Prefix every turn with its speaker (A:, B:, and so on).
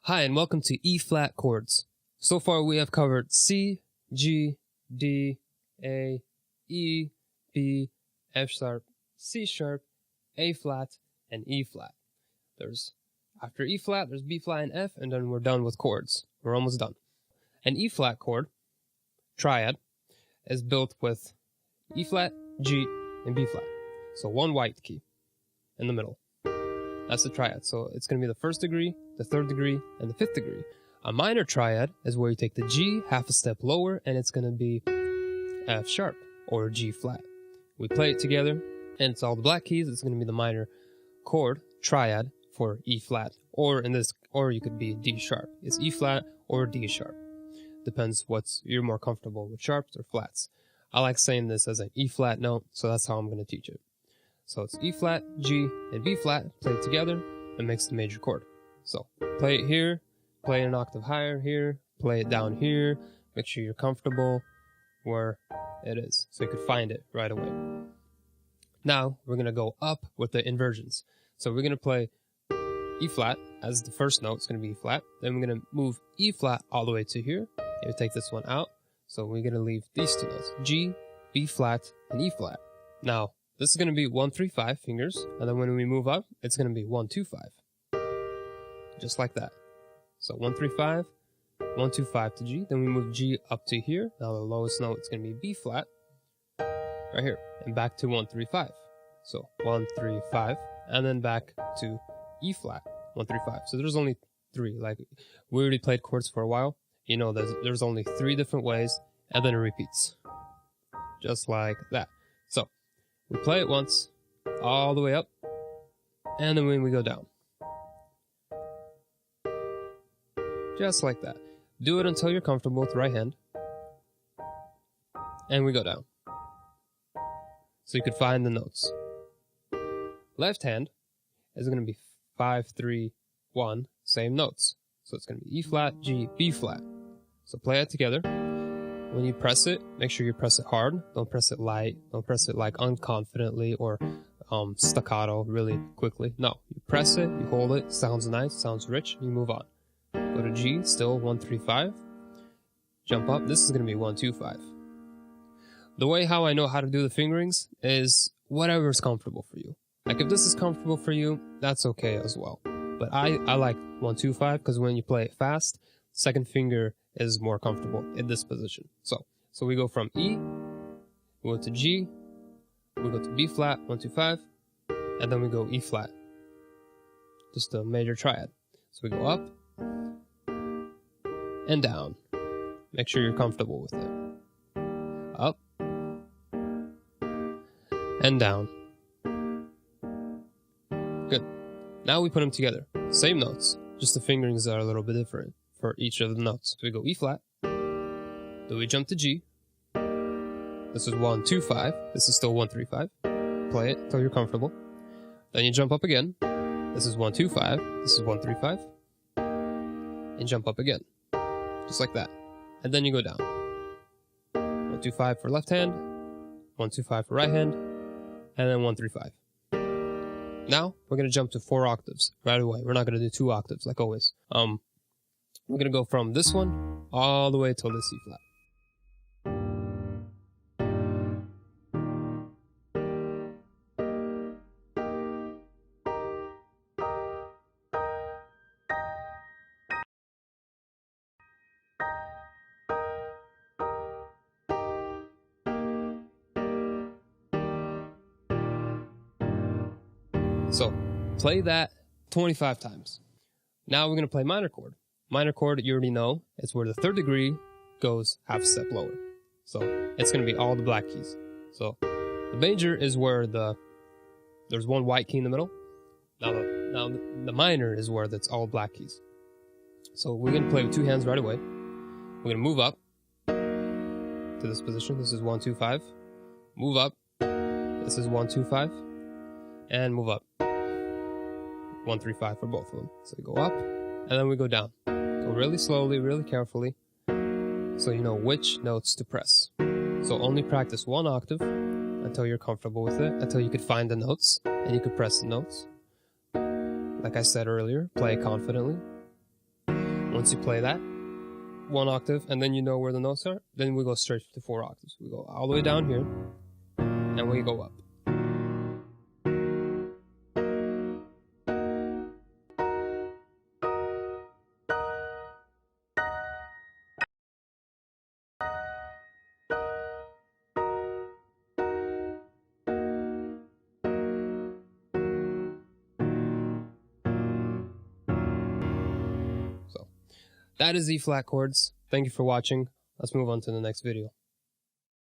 A: Hi, and welcome to E-flat chords. So far we have covered C, G, D, A, E, B, F sharp, C sharp, A flat, and E flat. After E flat, there's B flat and F, and then we're done with chords. We're almost done. An E flat chord, triad, is built with E flat, G, and B flat. So one white key in the middle. That's the triad. So it's going to be the first degree, the third degree, and the fifth degree. A minor triad is where you take the G half a step lower, and it's going to be F sharp or G flat. We play it together, and it's all the black keys. It's going to be the minor chord triad for E flat, or you could be D sharp. It's E flat or D sharp. Depends you're more comfortable with, sharps or flats. I like saying this as an E flat note, so that's how I'm going to teach it. So it's E flat, G, and B flat played together and makes the major chord. So play it here, play an octave higher here, play it down here. Make sure you're comfortable where it is so you could find it right away. Now we're going to go up with the inversions. So we're going to play E flat as the first note. It's going to be E flat. Then we're going to move E flat all the way to here. You take this one out. So we're going to leave these two notes, G, B flat, and E flat. Now, this is going to be 1, 3, 5 fingers, and then when we move up, it's going to be 1, 2, 5. Just like that. So 1, 3, 5, 1, 2, 5 to G, then we move G up to here. Now the lowest note is going to be B flat, right here, and back to 1, 3, 5. So 1, 3, 5, and then back to E flat, 1, 3, 5. So there's only 3. Like, we already played chords for a while. You know, there's only 3 different ways, and then it repeats. Just like that. So we play it once, all the way up, and then when we go down. Just like that. Do it until you're comfortable with the right hand. And we go down. So you could find the notes. Left hand is going to be 5, 3, 1, same notes. So it's going to be E flat, G, B flat. So play it together. When you press it, make sure you press it hard. Don't press it light. Don't press it like unconfidently or staccato really quickly. No, you press it, you hold it, sounds nice, sounds rich, you move on. Go to G, still 1, 3, 5. Jump up. This is going to be 1, 2, 5. The way how I know how to do the fingerings is whatever is comfortable for you. Like if this is comfortable for you, that's okay as well. But I like 1, 2, 5 because when you play it fast, second finger is more comfortable in this position. So we go from E, we go to G, we go to B flat, 1, 2, 5, and then we go E flat. Just a major triad. So we go up and down. Make sure you're comfortable with it. Up and down. Good. Now we put them together. Same notes, just the fingerings are a little bit different for each of the notes. So we go E flat, then we jump to G. This is 1, 2, 5. This is still 1, 3, 5. Play it until you're comfortable. Then you jump up again. This is 1, 2, 5. This is 1, 3, 5. And jump up again. Just like that. And then you go down. 1, 2, 5 for left hand. 1, 2, 5 for right hand. And then 1, 3, 5. Now, we're going to jump to 4 octaves right away. We're not going to do 2 octaves like always. We're going to go from this one all the way till this E flat. So, play that 25 times. Now we're going to play minor chord. Minor chord, you already know, is where the third degree goes half a step lower. So, it's going to be all the black keys. So, the major is where there's one white key in the middle. Now the minor is where that's all black keys. So, we're going to play with 2 hands right away. We're going to move up to this position. This is 1, 2, 5. Move up. This is 1, 2, 5. And move up. 1, 3, 5 for both of them. So we go up, and then we go down. Go really slowly, really carefully, so you know which notes to press. So only practice 1 octave until you're comfortable with it, until you could find the notes, and you could press the notes. Like I said earlier, play confidently. Once you play that 1 octave and then you know where the notes are, then we go straight to 4 octaves. We go all the way down here and we go up. So that is E flat chords. Thank you for watching. Let's move on to the next video.